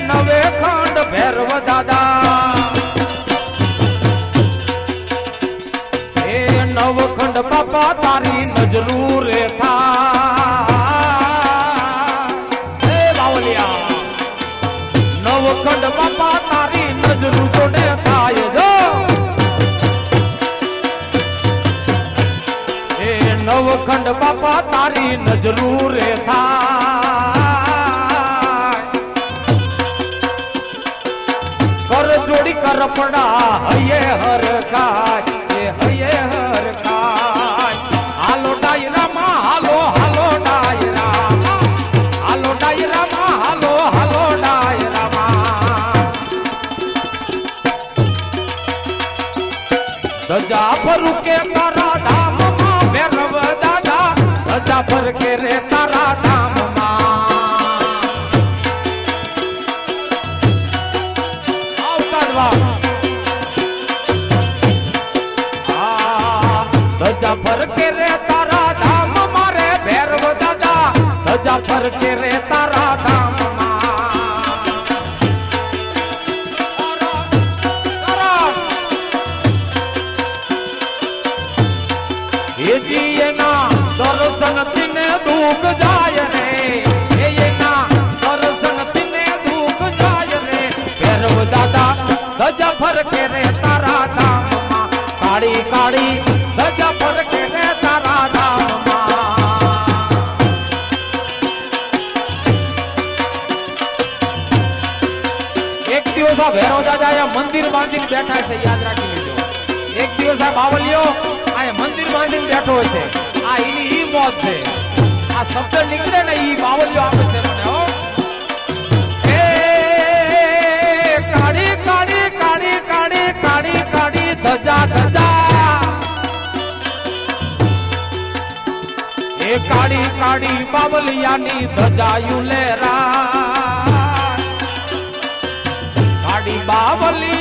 નવે ખંડ ભૈરવ દાદા એ નવખંડ બાપા તારી નજરું રે એ બાવલિયા નવખંડ બાપા તારી નજરું જોડે થાય જો એ નવખંડ બાપા તારી નજરું રે જોડી કર પડા હૈયે હર ખાય એ હૈયે હર ખાય હાલો ડાયરામાં હાલો હાલો ડાયરામાં હાલો ડાયરામાં હાલો હાલો ડાયરામાં ધજા ફરુ કે તારા ધામમાં ભૈરવ દાદા ધજા ફર કે રે તારા ધામમાં ધજા ફર કે રે તારા ધામ મારે ભૈરવ દાદા ધજા ફર કે રે તારા ધામ જી એના દર્શન તીને દુઃખ જાય રે એના દર્શન તીને દુઃખ જાય રે ભૈરવ દાદા ધજા ફર કે રે તારા ધામમાં કાળી કાળી ધજા ફર કે રે તારા ધામમાં એક દિવસ આ ભૈરવ દાદા અહીંયા મંદિર બાંધીને બેઠા છે યાદ રાખી લેજો એક દિવસ આ બાવલિયો આ મંદિર બાંધીને બેઠો છે આ એની ઈ મોત છે આ શબ્દ નીકળે ને ઈ બાવલિયો આપે છે મને હો એ કાળી કાળી કાળી કાળી કાળી કાળી ધજા ધજા એ કાળી કાળી બાવલિયાની ધજાયું લેરા કાળી બાવલી